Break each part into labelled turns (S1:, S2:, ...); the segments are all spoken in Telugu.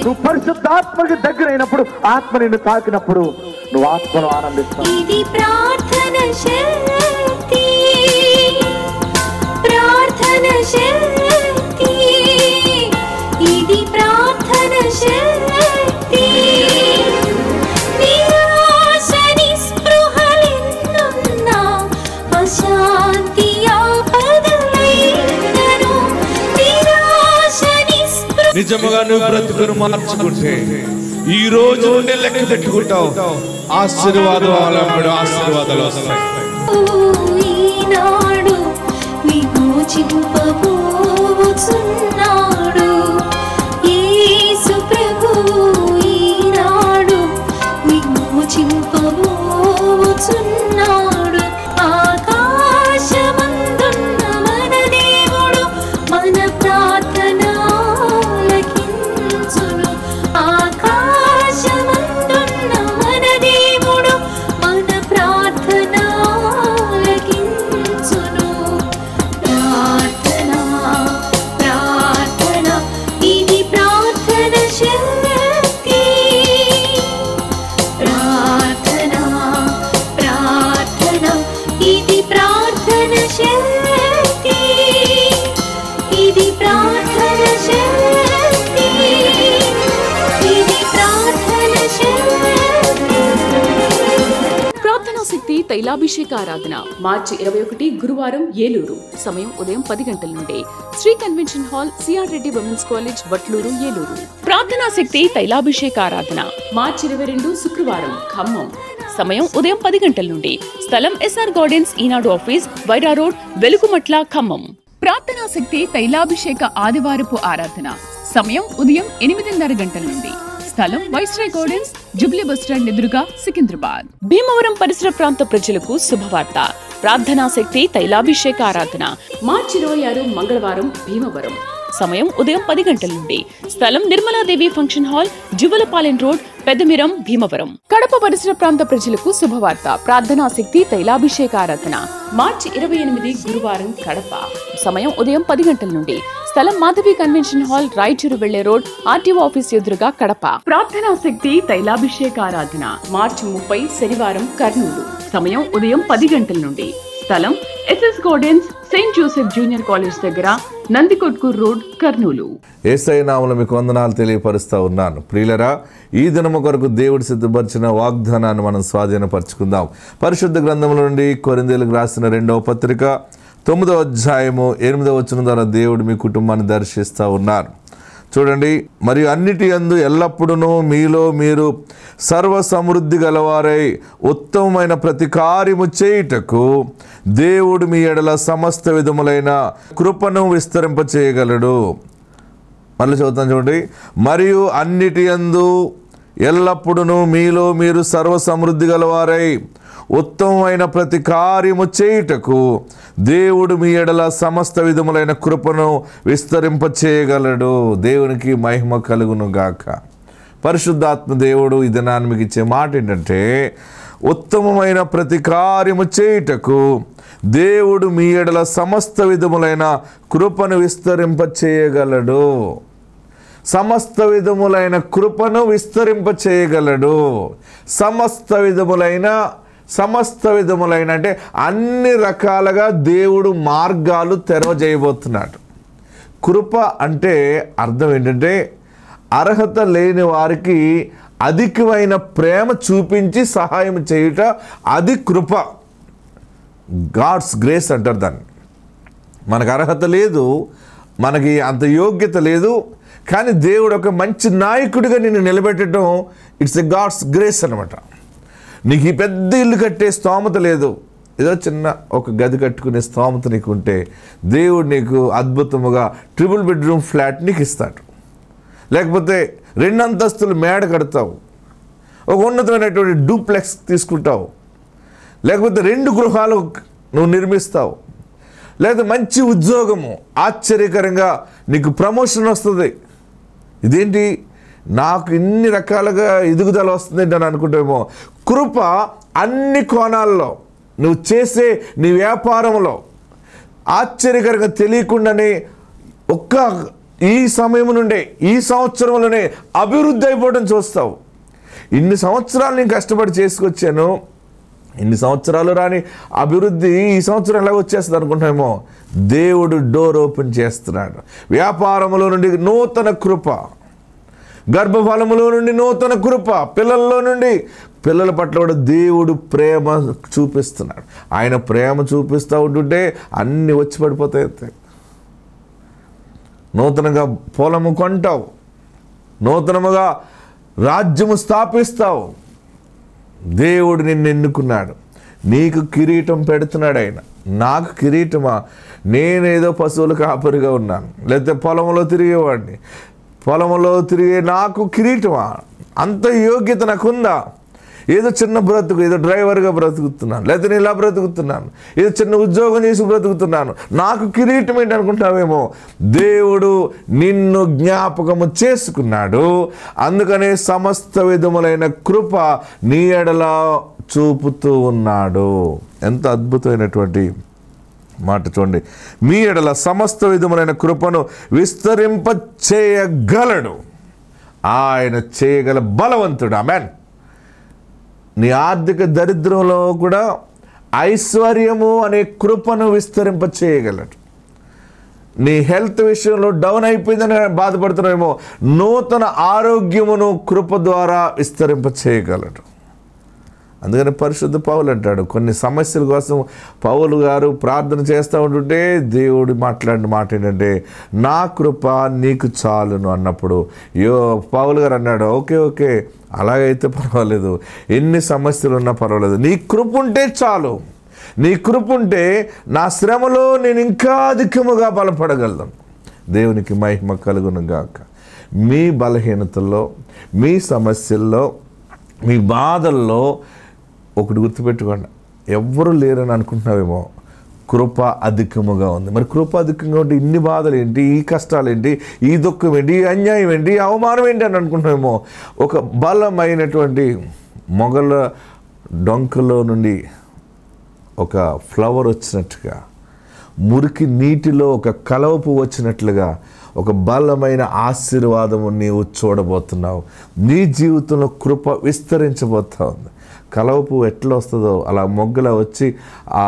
S1: నువ్వు పరిశుద్ధాత్మకి దగ్గరైనప్పుడు, ఆత్మ నిన్ను తాకినప్పుడు నువ్వు ఆత్మను ఆనందిస్తావు.
S2: ఇది ప్రార్థన శక్తి, ప్రార్థన శక్తి, ఇది ప్రార్థన శక్తి. నిరాశ నిస్పృహలెన్నున్నా, అశాంతి ఆపదలైనను, నిరాశ నిస్పృహ.
S3: నిజముగా నువ్వు బ్రతుకును మార్చుకుంటే ఈ రోజు నుండి లెక్క పెట్టుకుంటావు. ఆశీర్వాదాలు వస్తాయి.
S2: ఈనాడు విమోచింపబోచున్నాడు యేసు ప్రభువు, ఈనాడు విమోచింపబోచున్నాడు. ఆకాశమందున్న మన దేవుడు మన ప్రార్థన ఆలకించును. ఆకాశమందున్న మన దేవుడు మన ప్రార్థన ఆలకించును. ప్రార్థన, ప్రార్థన, ఇది ప్రార్థన శక్తి. ప్రార్థన, ప్రార్థన, ఇది ప్రార్థన శక్తి. ఇది ప్రార్థన శక్తి, ఇది ప్రార్థన శక్తి.
S4: ప్రార్థనా శక్తి తైలాభిషేక ఆరాధన మార్చి 21 గురువారం ఏలూరు. సమయం ఉదయం 10 గంటల నుండి. Sri convention hall, CR Reddy women's college, Vatluru, Eluru. ప్రార్థనా శక్తి తైలాభిషేక ఆరాధన మార్చి 22 శుక్రవారం ఖమ్మం. సమయం ఉదయం 10 గంటల నుండి. స్థలం ఎస్ఆర్ గార్డెన్స్, ఈనాడు ఆఫీస్, వైరా రోడ్, వెలుగుమట్ల, ఖమ్మం. ప్రార్థనా శక్తి తైలాభిషేక ఆదివారపు ఆరాధన సమయం ఉదయం 8:30 గంటల నుండి. స్థలం వైస్రాయ్ గార్డెన్స్, జుబ్లీ బస్టాండ్ ఎదురుగా, సికింద్రాబాద్. భీమవరం పరిసర ప్రాంత ప్రజలకు శుభవార్త. ప్రార్థనా శక్తి తైలాభిషేక ఆరాధన మార్చి 26 మంగళవారం భీమవరం. సమయం ఉదయం 10 గంటల నుండి. స్థలం Nirmaladevi function hall, Juvalapalem road, Peddamiram, Bhimavaram. Kadapa పరిసర ప్రాంత ప్రజలకు శుభవార్త. ప్రార్థనా శక్తి తైలాభిషేక ఆరాధన మార్చి 28 గురువారం కడప. సమయం ఉదయం 10 గంటల నుండి. స్థలం మాధవి కన్వెన్షన్ హాల్, రాయచూరు వెళ్లే రోడ్, ఆర్టీఓ ఆఫీస్ ఎదురుగా, కడప. ప్రార్థనా శక్తి తైలాభిషేక ఆరాధన మార్చి 30 శనివారం కర్నూలు. సమయం ఉదయం 10 గంటల నుండి. స్థలం SS gardens, saint Joseph junior college దగ్గర, నందికొట్కూర్ రోడ్, కర్నూలు.
S5: యేసయ్య నామములో మీకు వందనాలు తెలియపరుస్తూ ఉన్నాను. ప్రియులరా, ఈ దినము కొరకు దేవుడు సిద్ధపరిచిన వాగ్దానాన్ని మనం స్వాధీనపరచుకుందాం. పరిశుద్ధ గ్రంథముల నుండి కొరింథీయులకు రాసిన 2వ పత్రిక 9వ అధ్యాయము 8వ వచనం ద్వారా దేవుడు మీ కుటుంబాన్ని దర్శిస్తూ ఉన్నారు. చూడండి, మరియు అన్నిటి యందు ఎల్లప్పుడూ మీలో మీరు సర్వ సమృద్ధి గలవారై ఉత్తమమైన ప్రతి కార్యము చేయుటకు దేవుడు మీ ఎడల సమస్త విధములైన కృపను విస్తరింపచేయగలడు. మళ్ళీ చదువుతాను చూడండి. మరియు అన్నిటి యందు ఎల్లప్పుడూ మీలో మీరు సర్వ సమృద్ధి గలవారై ఉత్తమమైన ప్రతి కార్యము చేయుటకు దేవుడు మీ ఎడల సమస్త విధములైన కృపను విస్తరింపచేయగలడు. దేవునికి మహిమ కలుగును గాక. పరిశుద్ధాత్మ దేవుడు ఈ దినాన్ని మీకు ఇచ్చే మాట ఏంటంటే, ఉత్తమమైన ప్రతి కార్యము చేయుటకు దేవుడు మీ ఎడల సమస్త విధములైన కృపను విస్తరింపచేయగలడు. సమస్త విధములైన కృపను విస్తరింపచేయగలడు. సమస్త విధములైన అంటే అన్ని రకాలుగా దేవుడు మార్గాలు తెరవజేయబోతున్నాడు. కృప అంటే అర్థం ఏంటంటే, అర్హత లేని వారికి అధికమైన ప్రేమ చూపించి సహాయం చేయుట, అది కృప. గాడ్స్ గ్రేస్ అంటారు దాన్ని. మనకు అర్హత లేదు, మనకి అంత యోగ్యత లేదు, కానీ దేవుడు ఒక మంచి నాయకుడిగా నిన్ను నిలబెట్టడం, ఇట్స్ ఎ గాడ్స్ గ్రేస్ అనమాట. నీకు ఈ పెద్ద ఇల్లు కట్టే స్తోమత లేదు, ఏదో చిన్న ఒక గది కట్టుకునే స్తోమత నీకు ఉంటే దేవుడు నీకు అద్భుతముగా ట్రిపుల్ బెడ్రూమ్ ఫ్లాట్ నీకు ఇస్తాడు. లేకపోతే 2 అంతస్తులు మేడ కడతావు, ఒక ఉన్నతమైనటువంటి డూప్లెక్స్ తీసుకుంటావు, లేకపోతే 2 గృహాలు నువ్వు నిర్మిస్తావు, లేదా మంచి ఉద్యోగము, ఆశ్చర్యకరంగా నీకు ప్రమోషన్ వస్తుంది. ఇదేంటి నాకు ఇన్ని రకాలుగా ఎదుగుదల వస్తుందంటే అని అనుకుంటామేమో. కృప అన్ని కోణాల్లో, నువ్వు చేసే నీ వ్యాపారంలో ఆశ్చర్యకరంగా తెలియకుండానే ఒక్క ఈ సమయం నుండే, ఈ సంవత్సరంలోనే అభివృద్ధి అయిపోవడం చూస్తావు. ఇన్ని సంవత్సరాలు నేను కష్టపడి చేసుకొచ్చాను, ఇన్ని సంవత్సరాలు రాని అభివృద్ధి ఈ సంవత్సరం ఎలా వచ్చేస్తుంది అనుకుంటామేమో. దేవుడు డోర్ ఓపెన్ చేస్తున్నాడు. వ్యాపారంలో నుండి నూతన కృప, గర్భఫలములో నుండి నూతన కృప, పిల్లల్లో నుండి పిల్లల పట్ల కూడా దేవుడు ప్రేమ చూపిస్తున్నాడు. ఆయన ప్రేమ చూపిస్తూ ఉంటుంటే అన్నీ వచ్చి పడిపోతాయి. నూతనంగా పొలము కొంటావు, నూతనముగా రాజ్యము స్థాపిస్తావు. దేవుడు నిన్ను ఎన్నుకున్నాడు, నీకు కిరీటం పెడుతున్నాడు. ఆయన నాకు కిరీటమా? నేనేదో పశువుల కాపరిగా ఉన్నాను, లేకపోతే పొలంలో తిరిగేవాడిని, పొలంలో తిరిగే నాకు కిరీటమా? అంత యోగ్యత నాకుందా? ఏదో చిన్న బ్రతుకు, ఏదో డ్రైవర్గా బ్రతుకుతున్నాను, లేకపోతే నేను ఇలా బ్రతుకుతున్నాను, ఏదో చిన్న ఉద్యోగం చేసి బ్రతుకుతున్నాను, నాకు కిరీటం ఏంటి అనుకుంటావేమో. దేవుడు నిన్ను జ్ఞాపకము చేసుకున్నాడు. అందుకనే సమస్త విధములైన కృప నీ ఎడల చూపుతూ ఉన్నాడు. ఎంత అద్భుతమైనటువంటి మాట చూడండి. మీ ఎడల సమస్త విధములైన కృపను విస్తరింప చేయగలడు. ఆయన చేయగల బలవంతుడు. ఆమేన్. నీ ఆర్థిక దరిద్రంలో కూడా ఐశ్వర్యము అనే కృపను విస్తరింప చేయగలడు. నీ హెల్త్ విషయంలో డౌన్ అయిపోయిందని బాధపడుతున్నావేమో, నూతన ఆరోగ్యమును కృప ద్వారా విస్తరింప చేయగలడు. అందుకని పరిశుద్ధ పౌలు అంటాడు, కొన్ని సమస్యల కోసం పౌలు గారు ప్రార్థన చేస్తూ ఉంటుంటే దేవుడు మాట్లాడిన మాట ఏంటంటే, నా కృప నీకు చాలును అన్నప్పుడు పౌలు గారు అన్నాడు, ఓకే అలాగైతే పర్వాలేదు, ఎన్ని సమస్యలు ఉన్నా పర్వాలేదు, నీ కృప ఉంటే చాలు. నీ కృప ఉంటే నా శ్రమలో నేను ఇంకా అధికముగా బలపడగలను. దేవునికి మహిమ కలుగును గాక. మీ బలహీనతల్లో, మీ సమస్యల్లో, మీ బాధల్లో ఒకటి గుర్తుపెట్టుకోండి, ఎవ్వరూ లేరని అనుకుంటున్నావేమో, కృప అధికముగా ఉంది. మరి కృప అధికంగా ఉంటే ఇన్ని బాధలు ఏంటి, ఈ కష్టాలు ఏంటి, ఈ దుఃఖం ఏంటి, ఈ అన్యాయం ఏంటి, ఈ అవమానం ఏంటి అని అనుకుంటున్నామేమో. ఒక బలమైనటువంటి మొగల డొంకలో నుండి ఒక ఫ్లవర్ వచ్చినట్టుగా, మురికి నీటిలో ఒక కలవపు వచ్చినట్లుగా ఒక బలమైన ఆశీర్వాదము నీవు చూడబోతున్నావు. నీ జీవితంలో కృప విస్తరించబోతా ఉంది. కలవపు ఎట్లా వస్తుందో అలా మొగ్గలా వచ్చి ఆ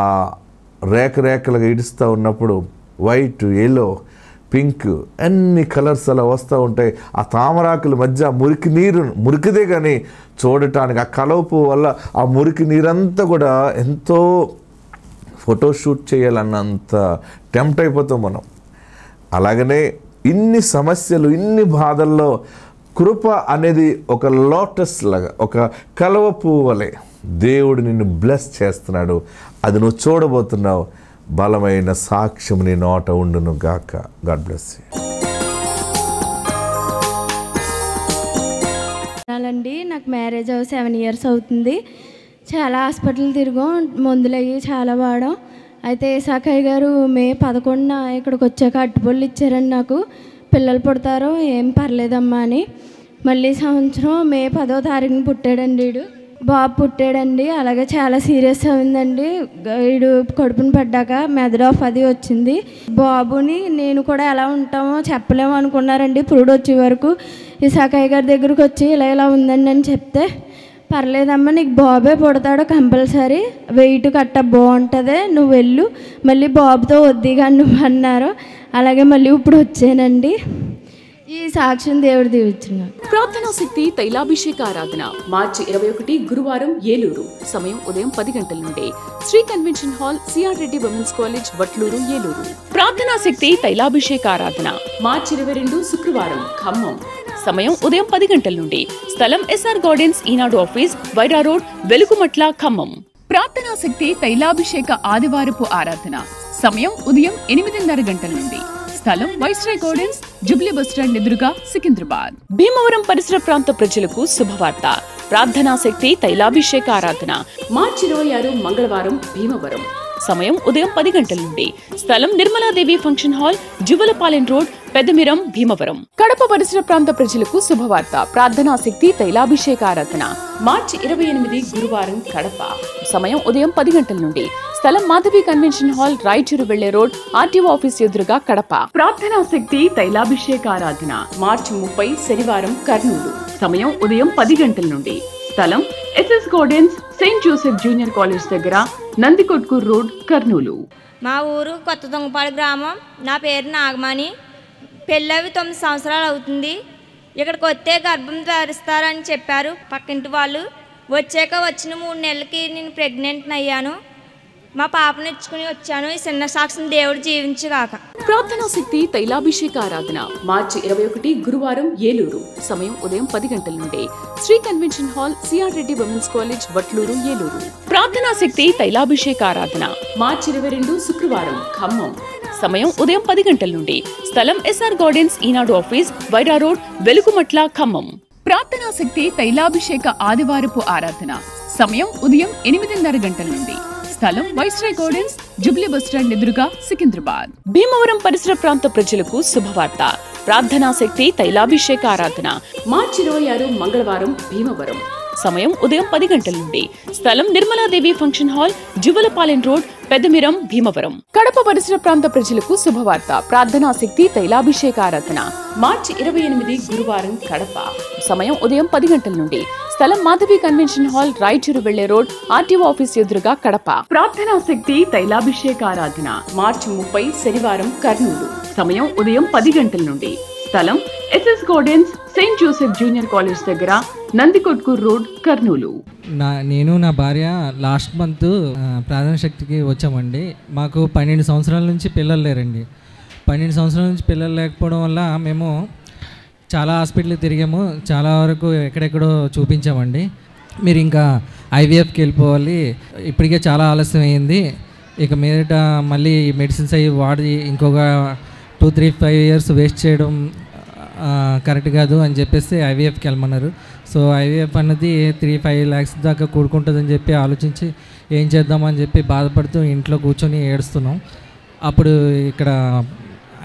S5: రేఖలుగా ఇడుస్తూ ఉన్నప్పుడు వైట్, ఎల్లో, పింక్ అన్ని కలర్స్ అలా వస్తూ ఉంటాయి. ఆ తామరాకుల మధ్య మురికిదే కానీ చూడటానికి ఆ కలవపు వల్ల ఆ మురికి నీరంతా కూడా ఎంతో ఫోటోషూట్ చేయాలన్నంత టెంప్ట్ అయిపోతాం మనం. అలాగనే ఇన్ని సమస్యలు, ఇన్ని బాధల్లో కృప అనేది ఒక లోటస్ లాగా, ఒక కలవ పువ్వు వలె దేవుడు నిన్ను బ్లెస్ చేస్తున్నాడు. అది నువ్వు చూడబోతున్నావు. బలమైన సాక్ష్యం నీ నోట ఉండును గాక. God bless you.
S6: అండి, నాకు మ్యారేజ్ 7 years అవుతుంది. చాలా హాస్పిటల్ తిరిగాం, మందులు అయ్యి చాలా వాడాం. అయితే సాకయ్య గారు మే 11న ఇక్కడికి వచ్చాక అట్టుపళ్ళు ఇచ్చారండి. నాకు పిల్లలు పుడతారో ఏం పర్లేదమ్మా అని. మళ్ళీ సంవత్సరం మే 10వ తారీఖున పుట్టాడండి. బాబు పుట్టాడండి. అలాగే చాలా సీరియస్ అయిందండి. వీడు కడుపుని పడ్డాక మెదడు అది వచ్చింది. బాబుని నేను కూడా ఎలా ఉంటామో చెప్పలేము అనుకున్నారండి. పురుడు వచ్చే వరకు ఈ సాకయ్య గారి దగ్గరకు వచ్చి ఇలా ఉందండి అని చెప్తే, పర్లేదమ్మా నీకు బాబే పుడతాడు కంపల్సరీ, వెయిట్ కట్ట బాగుంటుంది, నువ్వు వెళ్ళు, మళ్ళీ బాబుతో వద్దిగా నువ్వు అన్నారు. అలాగే మళ్ళీ ఇప్పుడు వచ్చానండి. ఈ సాక్ష్యం దేవుడు దీవించున్నాడు.
S4: ప్రార్థనా శక్తి తైలాభిషేక ఆరాధన మార్చి 21 గురువారం ఏలూరు. సమయం ఉదయం 10 గంటల నుండి. Sri convention hall, CR Reddy women's college, Vatluru, Eluru. ప్రార్థనా శక్తి తైలాభిషేక ఆరాధన మార్చి 22 శుక్రవారం ఖమ్మం. సమయం ఉదయం 10 గంటల నుండి. స్థలం ఎస్ఆర్ గార్డెన్స్, ఈనాడు ఆఫీస్, వైరా రోడ్, వెలుగుమట్ల, ఖమ్మం. ప్రార్థనా శక్తి తైలాభిషేక ఆదివారపు ఆరాధన సమయం ఉదయం 8:30 గంటల నుండి. స్థలం వైస్రాయ్ గార్డెన్స్, జుబ్లీ బస్టాండ్ ఎదురుగా, సికింద్రాబాద్. భీమవరం పరిసర ప్రాంత ప్రజలకు శుభవార్త. ప్రార్థనా శక్తి తైలాభిషేక ఆరాధన మార్చి 26 మంగళవారం భీమవరం. సమయం ఉదయం 10 గంటల నుండి. స్థలం Nirmaladevi function hall, Juvvalapalem road, Peddamiram, Bhimavaram. Kadapa పరిసర ప్రాంత ప్రజలకు శుభవార్త. ప్రార్థనా శక్తి తైలాభిషేక ఆరాధన మార్చి 28 గురువారం కడప. సమయం ఉదయం 10 గంటల నుండి. స్థలం మాధవి కన్వెన్షన్ హాల్, రాయచూరు వెళ్లే రోడ్, ఆర్టీఓ ఆఫీస్ ఎదురుగా కడప. ప్రార్థనా శక్తి తైలాభిషేక ఆరాధన మార్చి 30 శనివారం కర్నూలు. సమయం ఉదయం 10 గంటల నుండి. స్థలం SS gardens, saint Joseph junior college దగ్గర, నందికొట్కూరు రోడ్, కర్నూలు.
S7: మా ఊరు కొత్త దొంగపాడు గ్రామం. నా పేరు నాగమణి. పెళ్ళవి 9 సంవత్సరాలు అవుతుంది. ఇక్కడికి వస్తే గర్భం ధరిస్తారని చెప్పారు పక్కింటి వాళ్ళు. వచ్చిన 3 నెలలకి నేను ప్రెగ్నెంట్ అయ్యాను. మా పాపను ఇచ్చుకుని వచ్చాను. ఈ చిన్న సాక్షిని దేవుడు జీవించుగాక.
S4: ప్రార్థనా శక్తి తైలాభిషేక ఆరాధన మార్చి 21 గురువారం ఏలూరు. సమయం ఉదయం 10 గంటల నుండి. Sri convention hall, CR Reddy women's college, Vatluru, Eluru. ప్రార్థనా శక్తి తైలాభిషేక ఆరాధన మార్చి 22 శుక్రవారం ఖమ్మం. సమయం ఉదయం 10 గంటల నుండి. స్థలం ఎస్ఆర్ గార్డెన్స్, ఈనాడు ఆఫీస్, వైరా రోడ్, వెలుగుమట్ల, ఖమ్మం. ప్రార్థనా శక్తి తైలాభిషేక ఆదివారపు ఆరాధన సమయం ఉదయం 8:30 గంటల నుండి. స్థలం వైస్రాయ్ గార్డెన్స్, జుబ్లీ బస్టాండ్ ఎదురుగా, సికింద్రాబాద్. భీమవరం పరిసర ప్రాంత ప్రజలకు శుభవార్త. ప్రార్థనా శక్తి తైలాభిషేక ఆరాధన మార్చి 26 మంగళవారం భీమవరం. సమయం ఉదయం 10 గంటల నుండి. స్థలం Nirmaladevi function hall, Juvvalapalem road, Peddamiram, Bhimavaram. Kadapa పరిసర ప్రాంత ప్రజలకు శుభవార్త. ప్రార్థనా శక్తి తైలాభిషేక ఆరాధన మార్చి 28 గురువారం కడప. సమయం ఉదయం 10 గంటల నుండి. స్థలం మాధవి కన్వెన్షన్ హాల్, రాయచూరు వెళ్లే రోడ్, ఆర్టీఓ ఆఫీస్ ఎదురుగా కడప. ప్రార్థనా శక్తి తైలాభిషేక ఆరాధన మార్చి 30 శనివారం కర్నూలు. సమయం ఉదయం 10 గంటల నుండి. స్థలం SS gardens, saint Joseph junior college దగ్గర, నందికొట్కూరు రోడ్, కర్నూలు.
S8: నేను నా భార్య లాస్ట్ మంత్ ప్రార్థనా శక్తికి వచ్చామండి. మాకు 12 సంవత్సరాల నుంచి పిల్లలు లేరండి. 12 సంవత్సరాల నుంచి పిల్లలు లేకపోవడం వల్ల మేము చాలా హాస్పిటల్ తిరిగాము. చాలా వరకు ఎక్కడెక్కడో చూపించామండి. మీరు ఇంకా ఐవీఎఫ్కి వెళ్ళిపోవాలి, ఇప్పటికే చాలా ఆలస్యం అయ్యింది, ఇక మీదట మళ్ళీ మెడిసిన్స్ అవి వాడి ఇంకొక 2-3-5 years వేస్ట్ చేయడం కరెక్ట్ కాదు అని చెప్పేసి ఐవీఎఫ్కి వెళ్ళమన్నారు. సో ఐవీఎఫ్ అన్నది 3-5 lakhs దాకా కూడుకుంటుందని చెప్పి ఆలోచించి ఏం చేద్దామని చెప్పి బాధపడుతూ ఇంట్లో కూర్చొని ఏడుస్తున్నాం. అప్పుడు ఇక్కడ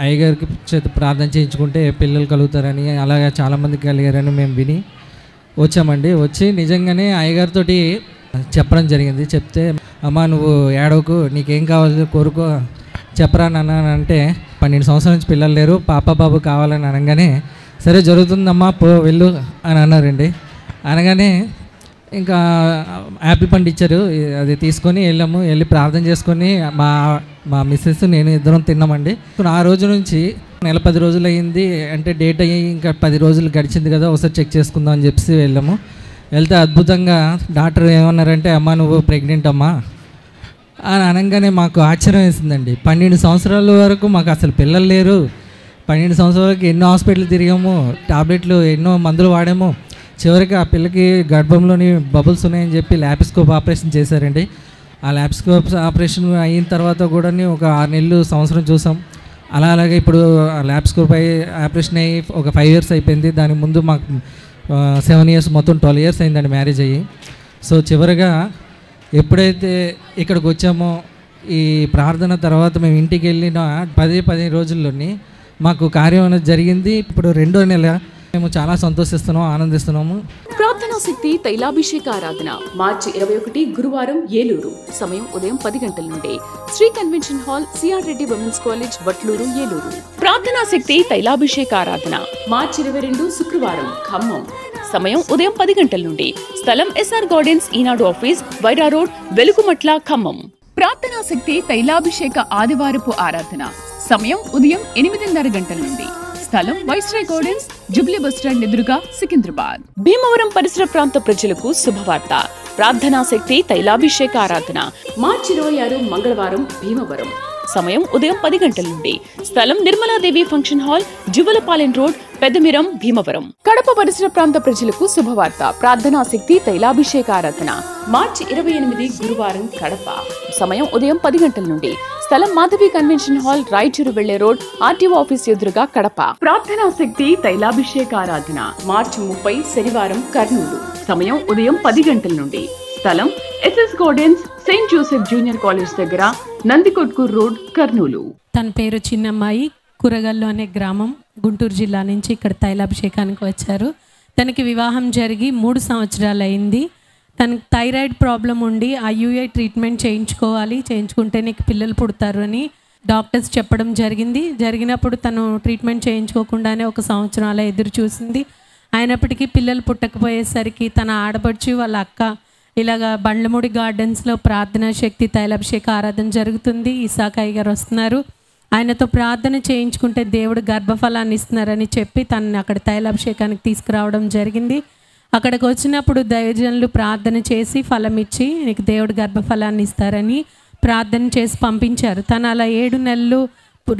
S8: అయ్యగారికి చేత ప్రార్థన చేయించుకుంటే పిల్లలు కలుగుతారని, అలాగే చాలామందికి కలిగారని మేము విని వచ్చామండి. వచ్చి నిజంగానే అయ్యగారితో చెప్పడం జరిగింది. చెప్తే అమ్మ నువ్వు ఏడవకు, నీకేం కావాలో కోరుకో చెప్పరా నాన్న అంటే, 12 సంవత్సరాల నుంచి పిల్లలు లేరు, పాప బాబు కావాలని అనగానే సరే జరుగుతుందమ్మా పో వెళ్ళు అని అన్నారండి. అనగానే ఇంకా యాపిల్ పండు ఇచ్చారు, అది తీసుకొని వెళ్ళాము. వెళ్ళి ప్రార్థన చేసుకొని మా మిస్సెస్ నేను ఇద్దరం తిన్నామండి. ఆ రోజు నుంచి 10 రోజులు అయ్యింది, అంటే డేట్ అయ్యి ఇంకా 10 రోజులు గడిచింది కదా, ఒకసారి చెక్ చేసుకుందాం అని చెప్పి వెళ్ళాము. వెళ్తే అద్భుతంగా డాక్టర్ ఏమన్నారంటే అమ్మ నువ్వు ప్రెగ్నెంట్ అమ్మా అని అనగానే మాకు ఆశ్చర్యం వేసిందండి. 12 సంవత్సరాల వరకు మాకు అసలు పిల్లలు లేరు. 12 సంవత్సరాలకి ఎన్నో హాస్పిటల్ తిరిగాము, టాబ్లెట్లు ఎన్నో మందులు వాడాము. చివరికి ఆ పిల్లకి గర్భంలోని బబుల్స్ ఉన్నాయని చెప్పి ల్యాప్స్కోప్ ఆపరేషన్ చేశారండి. ఆ ల్యాప్స్కోప్ ఆపరేషన్ అయిన తర్వాత కూడా ఒక 6 నెలలు సంవత్సరం చూసాం. అలాగే ఇప్పుడు ల్యాప్స్కోప్ ఆపరేషన్ అయ్యి ఒక 5 years అయిపోయింది. దాని ముందు మాకు 7 years, మొత్తం 12 years అయిందండి మ్యారేజ్ అయ్యి. సో చివరిగా ఎప్పుడైతే ఇక్కడికి వచ్చామో ఈ ప్రార్థన తర్వాత మేము ఇంటికి వెళ్ళిన 10 రోజుల్లోని మాకు కార్యం అనేది జరిగింది. ఇప్పుడు 2వ నెల మేము చాలా సంతోషిస్తున్నాము, ఆనందిస్తున్నాము.
S4: ప్రార్థనా శక్తి తైలాభిషేక ఆరాధన మార్చి 21 గురువారం ఏలూరు. సమయం ఉదయం 10 గంటల నుండి. Sri convention hall, CR Reddy women's college, Vatluru, Eluru. ప్రార్థనా శక్తి తైలాభిషేక ఆరాధన మార్చి 22 శుక్రవారం ఖమ్మం. సమయం ఉదయం 10 గంటల నుండి. స్థలం ఎస్ఆర్ గార్డెన్స్, ఈనాడు ఆఫీస్, వైరా రోడ్, వెలుగుమట్ల, ఖమ్మం. ప్రార్థనా శక్తి తైలాభిషేక ఆదివారపు ఆరాధన సమయం ఉదయం 8:30 గంటల నుండి. స్థలం వైస్రాయ్ గార్డెన్స్, జుబ్లీ బస్టాండ్ ఎదురుగా, సికింద్రాబాద్. భీమవరం పరిసర ప్రాంత ప్రజలకు శుభవార్త. ప్రార్థనా శక్తి తైలాభిషేక ఆరాధన మార్చి 26 మంగళవారం భీమవరం. సమయం ఉదయం 10 గంటల నుండి. స్థలం Nirmaladevi function hall, Juvvalapalem road, Peddamiram, Bhimavaram. Kadapa పరిసర ప్రాంత ప్రజలకు శుభవార్త. ప్రార్థనా శక్తి తైలాభిషేక ఆరాధన మార్చి 28 గురువారం కడప. సమయం ఉదయం 10 గంటల నుండి. స్థలం మాధవి కన్వెన్షన్ హాల్, రాయచూరు వెళ్లే రోడ్, ఆర్టీఓ ఆఫీస్ ఎదురుగా, కడప. ప్రార్థనా శక్తి తైలాభిషేక ఆరాధన మార్చి 30 శనివారం కర్నూలు. సమయం ఉదయం 10 గంటల నుండి. స్థలం SS gardens saint Joseph junior college దగ్గర, నందికొట్కూరు రోడ్, కర్నూలు.
S9: తన పేరు చిన్నమ్మాయి, కురగల్లు అనే గ్రామం, గుంటూరు జిల్లా నుంచి ఇక్కడ తైలాభిషేకానికి వచ్చారు. తనకి వివాహం జరిగి 3 సంవత్సరాలు అయింది. తనకు థైరాయిడ్ ప్రాబ్లం ఉండి IUI ట్రీట్మెంట్ చేయించుకుంటే నీకు పిల్లలు పుడతారు అని డాక్టర్స్ చెప్పడం జరిగినప్పుడు తను ట్రీట్మెంట్ చేయించుకోకుండానే 1 సంవత్సరం అలా ఎదురు చూసింది. అయినప్పటికీ పిల్లలు పుట్టకపోయేసరికి తన ఆడపడుచు వాళ్ళ అక్క ఇలాగా బండ్లమూడి గార్డెన్స్లో ప్రార్థనా శక్తి తైలాభిషేక ఆరాధన జరుగుతుంది, ఇసాకాయి గారు వస్తున్నారు, ఆయనతో ప్రార్థన చేయించుకుంటే దేవుడు గర్భఫలాన్ని ఇస్తున్నారని చెప్పి తనని అక్కడ తైలాభిషేకానికి తీసుకురావడం జరిగింది. అక్కడికి వచ్చినప్పుడు దైవజనులు ప్రార్థన చేసి ఫలం ఇచ్చి నీకు దేవుడు గర్భఫలాన్ని ఇస్తారని ప్రార్థన చేసి పంపించారు. తను అలా 7 నెలలు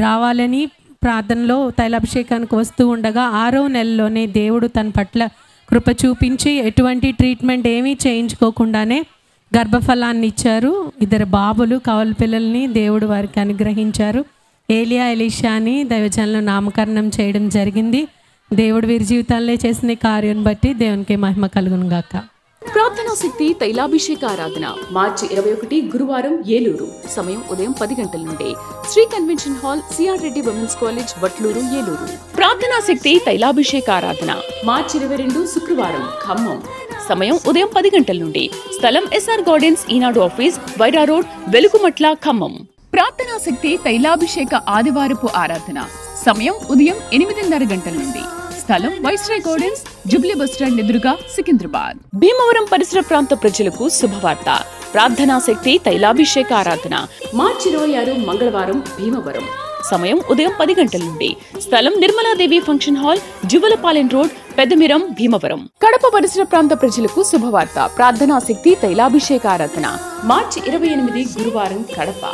S9: రావాలని ప్రార్థనలో తైలాభిషేకానికి వస్తూ ఉండగా 6వ నెలలోనే దేవుడు తన పట్ల కృప చూపించి ఎటువంటి ట్రీట్మెంట్ ఏమీ చేయించుకోకుండానే గర్భఫలాన్ని ఇచ్చారు. 2 బాబులు, కవల పిల్లల్ని దేవుడు వారికి అనుగ్రహించారు. ఏలియా, ఎలీషా అని దైవజనులు నామకరణం చేయడం జరిగింది. దేవుడు వీరి జీవితాల్లో చేసిన కార్యం బట్టి దేవునికి మహిమ కలుగును గాక.
S4: ప్రార్థనా శక్తి తైలాభిషేక ఆరాధన మార్చి 21 గురువారం, ఏలూరు. సమయం ఉదయం 10 గంటల నుండి. Sri convention hall, CR Reddy women's college, Vatluru, Eluru. ప్రార్థనా శక్తి తైలాభిషేక ఆరాధన మార్చి 22 శుక్రవారం, ఖమ్మం. సమయం ఉదయం 10 గంటల నుండి. స్థలం SR గార్డెన్స్, ఈనాడు ఆఫీస్, వైరా రోడ్, వెలుగుమట్ల, ఖమ్మం. ప్రార్థనా శక్తి తైలాభిషేక ఆదివారపు ఆరాధన సమయం ఉదయం 8:30 గంటల నుండి. స్థలం వైస్రాయ్ గార్డెన్స్, జుబ్లీ బస్టాండ్ ఎదురుగా, సికింద్రాబాద్. భీమవరం పరిసర ప్రాంత ప్రజలకు శుభవార్త. ప్రార్థనా శక్తి తైలాభిషేక ఆరాధన మార్చి 26 మంగళవారం, భీమవరం. సమయం ఉదయం 10 గంటల నుండి. స్థలం Nirmaladevi function hall, Juvalapalem road, Peddamiram, Bhimavaram. Kadapa పరిసర ప్రాంత ప్రజలకు శుభవార్త. ప్రార్థనా శక్తి తైలాభిషేక ఆరాధన మార్చి 28 గురువారం, కడప.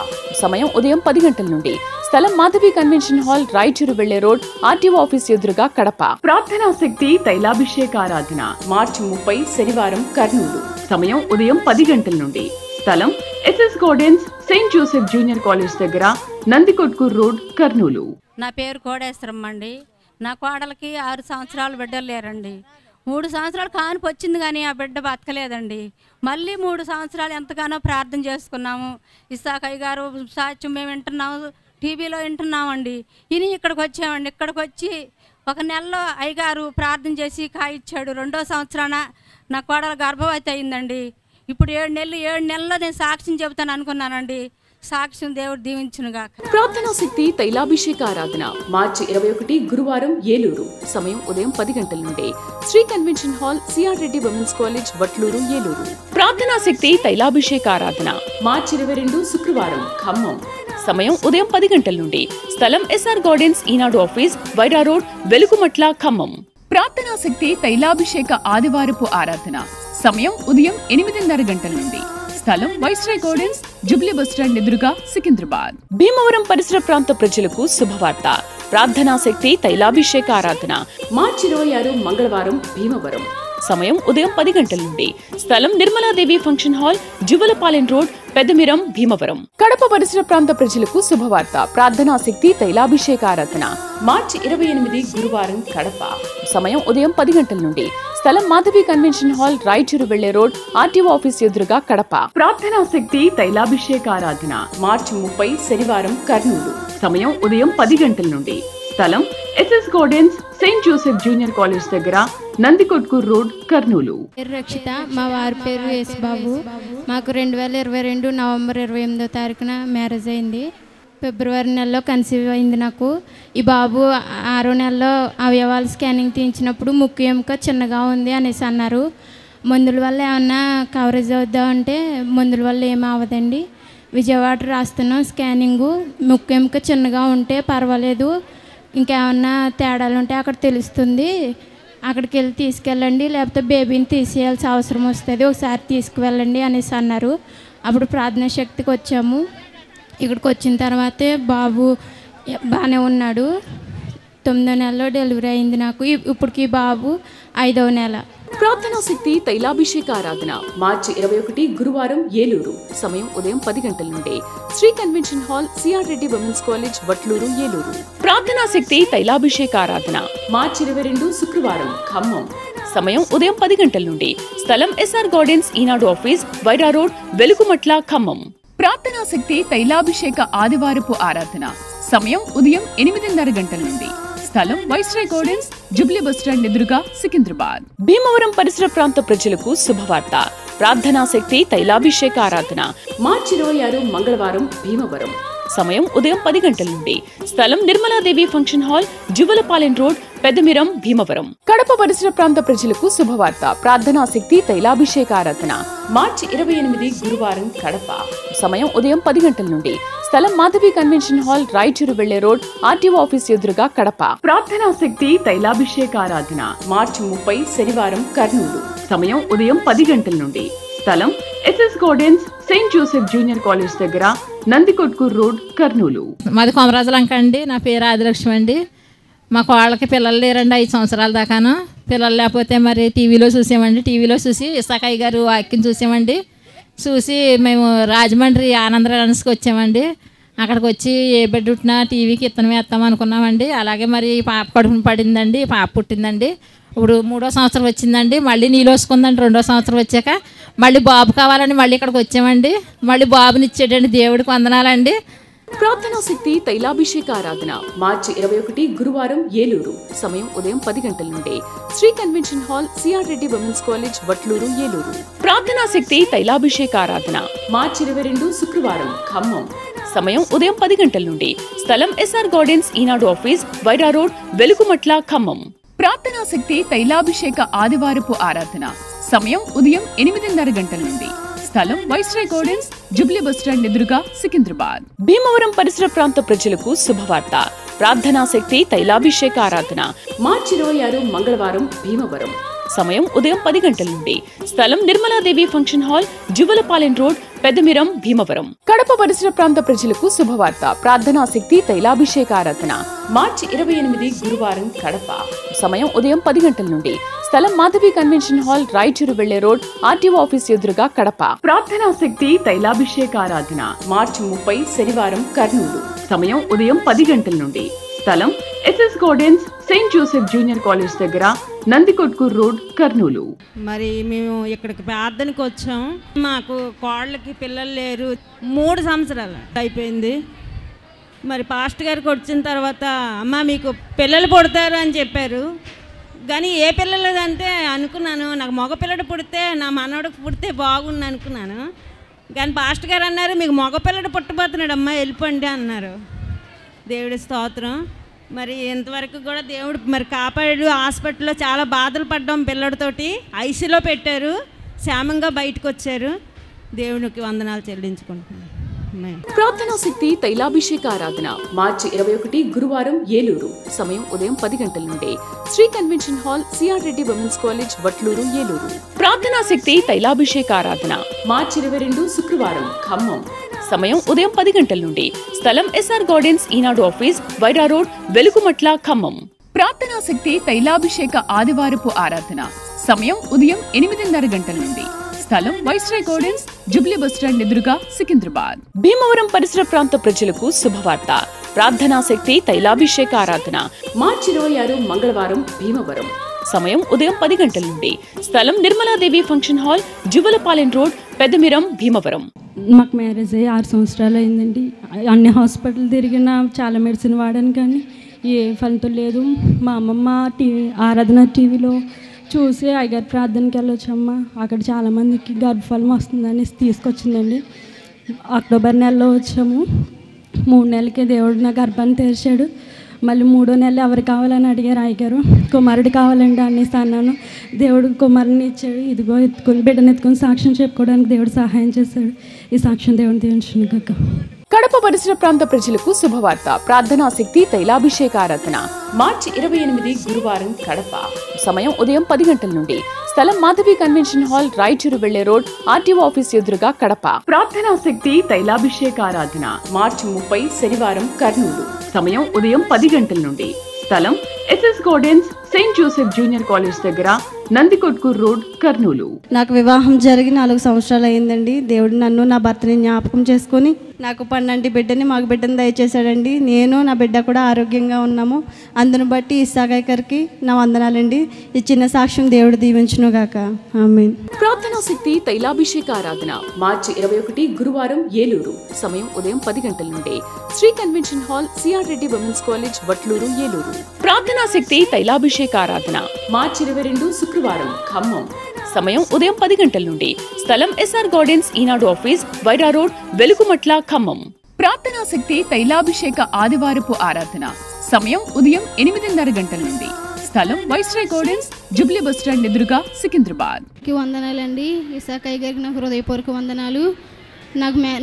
S4: సమయం ఉదయం 10 గంటల నుండి. స్థలం మాధవి కన్వెన్షన్ హాల్, రాయచూరు వెళ్లే రోడ్, ఆర్టీఓ ఆఫీస్ ఎదురుగా, కడప. ప్రార్థనా శక్తి తైలాభిషేక ఆరాధన మార్చి 30 శనివారం, కర్నూలు. సమయం ఉదయం 10 గంటల నుండి. స్థలం SS gardens saint Joseph junior college దగ్గర, నందికొట్కూరు రోడ్, కర్నూలు.
S10: నా పేరు కోడేశ్వరమ్మ అండి. నా కోడలకి 6 సంవత్సరాలు బిడ్డలు లేరండి. 3 సంవత్సరాలు కానుపు వచ్చింది కానీ ఆ బిడ్డ బతకలేదండి. మళ్ళీ 3 సంవత్సరాలు ఎంతగానో ప్రార్థన చేసుకున్నాము. ఇసాకయ్య గారు సాక్ష్యం మేము వింటున్నాము, టీవీలో వింటున్నామండి. ఇని ఇక్కడికి వచ్చామండి. ఇక్కడికి వచ్చి 1 నెలలో అయ్యగారు ప్రార్థన చేసి కాయిచ్చాడు. 2వ సంవత్సరాన నా కోడలు గర్భవతి అయిందండి. ఇప్పుడు 7 నెలల్లో నేను సాక్ష్యం చెబుతాను అనుకున్నానండి. సాక్ష్యం దేవుడు దీవించునుగా.
S4: ప్రార్థనా శక్తి తైలాభిషేక ఆరాధన మార్చి 21 గురువారం, ఏలూరు. సమయం ఉదయం 10 గంటల నుండి. Sri convention hall, CR Reddy women's college, Vatluru, Eluru. ప్రార్థనా శక్తి తైలాభిషేక ఆరాధన మార్చి 22 శుక్రవారం, ఖమ్మం. సమయం ఉదయం 10 గంటల నుండి. స్థలం SR గార్డెన్స్, ఈనాడు ఆఫీస్, వైరా రోడ్, వెలుగుమట్ల, ఖమ్మం. ప్రార్థనా శక్తి తైలాభిషేక ఆదివారపు ఆరాధన సమయం ఉదయం 8:30 గంటల నుండి. స్థలం వైస్రాయ్ గార్డెన్స్, జుబ్లీ బస్టాండ్ ఎదురుగా, సికింద్రాబాద్. భీమవరం పరిసర ప్రాంత ప్రజలకు శుభవార్త. ప్రార్థనా శక్తి తైలాభిషేక ఆరాధన మార్చి 26 మంగళవారం, భీమవరం. సమయం ఉదయం 10 గంటల నుండి. స్థలం Nirmaladevi function hall, Juvalapalem road, Peddamiram, Bhimavaram. Kadapa పరిసర ప్రాంత ప్రజలకు శుభవార్త. ప్రార్థనా శక్తి తైలాభిషేక ఆరాధన మార్చి 28 గురువారం, కడప. సమయం ఉదయం 10 గంటల నుండి. స్థలం మాధవి కన్వెన్షన్ హాల్, రాయచూరు వెళ్లే రోడ్, ఆర్టీఓ ఆఫీస్ ఎదురుగా, కడప. ప్రార్థనా శక్తి తైలాభిషేక ఆరాధన మార్చి 30 శనివారం, కర్నూలు. సమయం ఉదయం 10 గంటల నుండి. స్థలం SS gardens saint Joseph junior college దగ్గర, నందికొట్కూరు రోడ్, కర్నూలు.
S6: పేరు రక్షిత, మా వారి పేరు యేసుబాబు. మాకు 2022 నవంబర్ 28వ తారీఖున మ్యారేజ్ అయింది. ఫిబ్రవరి నెలలో కన్సీవ్ అయింది నాకు. ఈ బాబు 6వ నెలలో అవయవాలు స్కానింగ్ తీయించినప్పుడు ముక్కు ఎముక చిన్నగా ఉంది అనేసి అన్నారు. మందుల వల్ల ఏమన్నా కవరేజ్ అవుద్దా అంటే మందుల వల్ల ఏమీ అవ్వదండి. విజయవాడ రాస్తున్నాం స్కానింగు, ముక్కు ఎముక చిన్నగా ఉంటే పర్వాలేదు, ఇంకేమన్నా తేడాలు ఉంటే అక్కడ తెలుస్తుంది, అక్కడికి వెళ్ళి తీసుకెళ్ళండి, లేకపోతే బేబీని తీసేయాల్సిన అవసరం వస్తుంది, ఒకసారి తీసుకువెళ్ళండి అనేసి అన్నారు. అప్పుడు ప్రార్థనా శక్తికి వచ్చాము. ఇక్కడికి వచ్చిన తర్వాతే బాబు బాగానే ఉన్నాడు. 9వ నెలలో డెలివరీ అయింది నాకు. ఇప్పటికి బాబు 5వ నెల.
S4: ప్రార్థనా శక్తి తైలాభిషేక ఆరాధన మార్చి 21 గురువారం, ఏలూరు. సమయం ఉదయం 10 గంటల నుండి. Sri convention hall, CR Reddy women's college, Vatluru, Eluru. ప్రార్థనా శక్తి తైలాభిషేక ఆరాధన మార్చి 22 శుక్రవారం, ఖమ్మం. సమయం ఉదయం 10 గంటల నుండి. స్థలం ఎస్ఆర్ గార్డెన్స్, ఈనాడు ఆఫీస్, వైరా రోడ్, వెలుగుమట్ల, ఖమ్మం. ప్రార్థనా శక్తి తైలాభిషేక ఆదివారపు ఆరాధన. సమయం ఉదయం 8:30 గంటల నుండి. స్థలం వైస్రాయ్ గార్డెన్స్, జుబ్లీ బస్టాండ్ ఎదురుగా, సికింద్రాబాద్. భీమవరం పరిసర ప్రాంత ప్రజలకు శుభవార్త. ప్రార్థనా శక్తి తైలాభిషేక ఆరాధన మార్చి 26 మంగళవారం, భీమవరం. సమయం ఉదయం 10 గంటల నుండి. స్థలం Nirmaladevi function hall, Juvalapalem road, Peddamiram, Bhimavaram. Kadapa పరిసర ప్రాంత ప్రజలకు శుభవార్త. ప్రార్థనా శక్తి తైలాభిషేక ఆరాధన మార్చి 28 గురువారం, కడప. సమయం ఉదయం 10 గంటల నుండి. స్థలం మాధవి కన్వెన్షన్ హాల్, రాయచూరు వెళ్లే రోడ్, ఆర్టీఓ ఆఫీస్ ఎదురుగా, కడప. ప్రార్థనా శక్తి తైలాభిషేక ఆరాధన మార్చి 30 శనివారం, కర్నూలు. సమయం ఉదయం 10 గంటల నుండి. స్థలం SS gardens, saint Joseph junior college దగ్గర, నందికొట్కూర్ రోడ్, కర్నూలు.
S11: మాది కొమరాజలంక అండి. నా పేరు ఆదిలక్ష్మి అండి. మా కోళ్ళకి పిల్లలు లేరండి 5 సంవత్సరాల దాకాను. పిల్లలు లేకపోతే మరి టీవీలో చూసామండి. టీవీలో చూసి ఇసాకయ్య గారు వాక్యం చూసామండి. చూసి మేము రాజమండ్రి ఆనందరాన్స్కి వచ్చామండి. అక్కడికి వచ్చి ఏ బిడ్డ పుట్టినా టీవీకి ఇత్తనం వేస్తాం అనుకున్నామండి. అలాగే మరి పాప కడుపున పడిందండి, పాప పుట్టిందండి. ఇప్పుడు 3వ సంవత్సరం వచ్చిందండి. మళ్ళీ నీలోసుకుందండి 2వ సంవత్సరం వచ్చాక. మళ్ళీ బాబు కావాలని మళ్ళీ ఇక్కడికి వచ్చామండి. మళ్ళీ బాబుని ఇచ్చేటండి, దేవుడికి వందనాలండి.
S4: ప్రార్థనా శక్తి తైలాభిషేక ఆరాధన మార్చి 21 గురువారం, ఏలూరు. సమయం ఉదయం 10 గంటల నుండి. Sri convention hall, CR Reddy women's college, Vatluru, Eluru. ప్రార్థనా శక్తి తైలాభిషేక ఆరాధన మార్చి 22 శుక్రవారం, ఖమ్మం. సమయం ఉదయం 10 గంటల నుండి. స్థలం ఎస్ఆర్ గార్డెన్స్, ఈనాడు ఆఫీస్, వైరా రోడ్, వెలుగుమట్ల, ఖమ్మం. ప్రార్థనా శక్తి తైలాభిషేక ఆదివారపు ఆరాధన సమయం ఉదయం 8:30 గంటల నుండి. స్థలం వైస్రాయ్ గార్డెన్స్, జుబ్లీ బస్టాండ్ ఎదురుగా, సికింద్రాబాద్. భీమవరం పరిసర ప్రాంత ప్రజలకు శుభవార్త. ప్రార్థనా శక్తి తైలాభిషేక ఆరాధన మార్చి 26 మంగళవారం, భీమవరం. సమయం ఉదయం 10 గంటల నుండి. స్థలం Nirmaladevi function hall, Juvalapalem road, Peddamiram, Bhimavaram. Kadapa పరిసర ప్రాంత ప్రజలకు శుభవార్త. ప్రార్థనా శక్తి తైలాభిషేక ఆరాధన మార్చి 28 గురువారం, కడప. సమయం ఉదయం 10 గంటల నుండి. స్థలం మాధవి కన్వెన్షన్ హాల్, రాయచూరు వెళ్లే రోడ్, ఆర్టీఓ ఆఫీస్ ఎదురుగా, కడప. ప్రార్థనా శక్తి తైలాభిషేక ఆరాధన మార్చి 30 శనివారం, కర్నూలు. సమయం ఉదయం 10 గంటల నుండి. స్థలం SS gardens, saint Joseph junior college దగ్గర, నందికొట్కూర్ రోడ్, కర్నూలు.
S12: మరి మేము ఇక్కడికి ప్రార్థనకు వచ్చాం. మాకు కోళ్ళకి పిల్లలు లేరు. 3 సంవత్సరాలు అయిపోయింది. మరి పాస్టర్ గారికి వచ్చిన తర్వాత అమ్మ మీకు పిల్లలు పుడతారు అని చెప్పారు. కానీ ఏ పిల్లలు అంటే అనుకున్నాను, నాకు మగ పిల్లడు పుడితే నా మనవడికి పుడితే బాగుంది అనుకున్నాను. కానీ పాస్టర్ గారు అన్నారు మీకు మగ పిల్లడు పుట్టబోతున్నాడు అమ్మ, వెళ్ళిపోండి అన్నారు. దేవుడి స్తోత్రం. మరి ఇంతవరకు కూడా దేవుడు మరి కాపాడు. హాస్పిటల్లో చాలా బాధలు పడ్డాం. పిల్లడితోటి ఐసీలో పెట్టారు, క్షేమంగా బయటకు వచ్చారు. దేవునికి వందనాలు చెల్లించుకుంటున్నాను.
S4: ప్రార్థనా శక్తి తైలాభిషేక ఆరాధన మార్చి 21 గురువారం, ఏలూరు. సమయం ఉదయం 10 గంటల నుండి. Sri convention hall, CR Reddy women's college, Vatluru, Eluru. ప్రార్థనా శక్తి తైలాభిషేక ఆరాధన మార్చి 22 శుక్రవారం, ఖమ్మం. సమయం ఉదయం 10 గంటల నుండి. స్థలం ఎస్ఆర్ గార్డెన్స్, ఈనాడు ఆఫీస్, వైరా రోడ్, వెలుగుమట్ల, ఖమ్మం. ప్రార్థనా శక్తి తైలాభిషేక ఆదివారపు ఆరాధన సమయం ఉదయం 8:30 గంటల నుండి. స్థలం వైస్రాయ్ గార్డెన్స్, జుబ్లీ బస్టాండ్ ఎదురుగా, సికింద్రాబాద్. భీమవరం పరిసర ప్రాంత ప్రజలకు శుభవార్త. ప్రార్థనా శక్తి తైలాభిషేక ఆరాధన మార్చి 26 మంగళవారం, భీమవరం. సమయం ఉదయం 10 గంటల నుండి. స్థలం Nirmaladevi function hall, Juvalapalem road, Peddamiram, Bhimavaram.
S13: మాకు మ్యారేజ్ అయ్యి 6 సంవత్సరాలు అయిందండి. అన్ని హాస్పిటల్ తిరిగిన, చాలా మెడిసిన్ వాడాను, కానీ ఏ ఫలితం లేదు. మా అమ్మమ్మ ఆరాధన టీవీలో చూసి అయ్యగారి ప్రార్థనకి వెళ్ళొచ్చమ్మ, అక్కడ చాలామందికి గర్భఫలం వస్తుందని తీసుకొచ్చిందండి. అక్టోబర్ నెలలో వచ్చాము. 3 నెలలకి దేవుడు నా గర్భాన్ని తెరిచాడు. మళ్ళీ 3వ నెల ఎవరు కావాలని అడిగారు అయ్యగారు. కుమారుడు కావాలండి అనేసి అన్నాను. దేవుడు కుమారుని ఇచ్చాడు. ఇదిగో బిడ్డను ఎత్తుకొని సాక్ష్యం చెప్పుకోవడానికి దేవుడు సహాయం చేశాడు. ఈ సాక్ష్యం దేవుని దీవించును గాక.
S4: కడప పరిసర ప్రాంత ప్రజలకు శుభవార్త. ప్రార్థనా శక్తి తైలాభిషేక ఆరాధన మార్చి 28 గురువారం, కడప. సమయం ఉదయం 10 గంటల నుండి. స్థలం మాధవి కన్వెన్షన్ హాల్, రాయచూరు వెళ్లే రోడ్, ఆర్టీఓ ఆఫీస్ ఎదురుగా, కడప. ప్రార్థనా శక్తి తైలాభిషేక ఆరాధన మార్చి 30 శనివారం, కర్నూలు. సమయం ఉదయం 10 గంటల నుండి. స్థలం SS gardens, saint Joseph junior college దగ్గర, నందికొట్కూర్ రోడ్, కర్నూలు.
S13: నాకు వివాహం జరిగి 4 సంవత్సరాలు అయిందండి. దేవుడు నన్ను నా భర్తని జ్ఞాపకం చేసుకొని నాకు 12 బిడ్డని మాకు బిడ్డని దయచేశాడండి. నేను నా బిడ్డ కూడా ఆరోగ్యంగా ఉన్నాము. అందును బట్టి ఇస్సాకయ్య గారికి నా వందనాలండి. ఈ చిన్న సాక్ష్యం దేవుడు దీవించును గాక. ఆమేన్.
S4: ప్రార్థనా శక్తి తైలాభిషేక ఆరాధన మార్చి 21 గురువారం ఏలూరు. సమయం ఉదయం 10 గంటల నుండి. Sri convention hall, CR Reddy women's college, Vatluru, Eluru. ప్రార్థనా శక్తి తైలాభిషేక ఆరాధన మార్చి 22 శుక్రవారం ఖమ్మం. సమయం ఉదయం 10 గంటల నుండి. స్థలం ఎస్ఆర్ గార్డెన్స్, ఈనాడు ఆఫీస్, వైరా రోడ్, వెలుగుమట్ల, ఖమ్మం. ప్రార్థనా శక్తి తైలాభిషేక ఆదివారపు ఆరాధన సమయం ఉదయం 8:30 గంటల నుండి. స్థలం viceroy gardens, Jubilee bus stand ఎదురుగా, సికింద్రాబాద్.
S6: వందనాలండి. ఇస్సాకయ్య గారికి నాకు హృదయపూర్వక వందనాలు.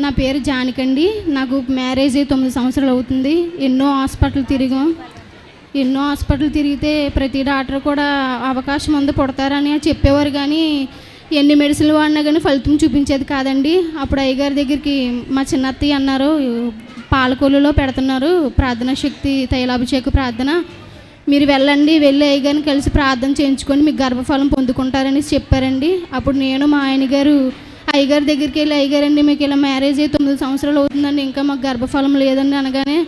S6: నా పేరు జానకండి. నాకు మ్యారేజ్ 9 సంవత్సరాలు అవుతుంది. ఎన్నో హాస్పిటల్ తిరిగితే ప్రతి డాక్టర్ కూడా అవకాశం ఉంది పుడతారని చెప్పేవారు, కానీ ఎన్ని మెడిసిన్లు వాడినా కానీ ఫలితం చూపించేది కాదండి. అప్పుడు అయ్యగారి దగ్గరికి మా చిన్నత్తయ్య అన్నారు, పాలకొల్లులో పెడుతున్నారు ప్రార్థనా శక్తి తైలాభిషేక ప్రార్థన, మీరు వెళ్ళండి, వెళ్ళి అయ్యగారిని కలిసి ప్రార్థన చేయించుకొని మీకు గర్భఫలం పొందుకుంటారని చెప్పారండి. అప్పుడు నేను మా ఆయన గారు అయ్యగారి దగ్గరికి వెళ్ళి, అయ్యగారండి మీకు ఇలా మ్యారేజ్ 9 సంవత్సరాలు అవుతుందండి, ఇంకా మాకు గర్భఫలం లేదండి అనగానే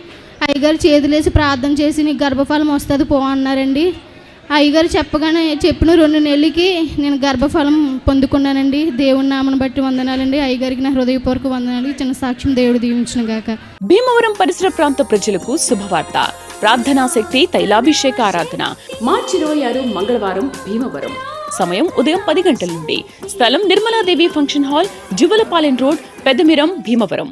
S6: అయ్యగారు చేతులేసి ప్రార్థన చేసి నీకు గర్భఫలం వస్తుంది పో అన్నారండి. అయ్యగారు చెప్పిన 2 నెలలకి నేను గర్భఫలం పొందుకున్నానండి. దేవుని నామను బట్టి వందనాలండి. అయ్యగారికి నా హృదయపూర్వక వందనాలు. చిన్న సాక్ష్యం దేవుడు దీవించును గాక.
S4: భీమవరం పరిసర ప్రాంత ప్రజలకు శుభవార్త. ప్రార్థనా శక్తి తైలాభిషేక ఆరాధన మార్చి 26 మంగళవారం భీమవరం. సమయం ఉదయం 10 గంటల నుండి. స్థలం Nirmaladevi function hall, Juvvalapalem road, Peddamiram, Bhimavaram.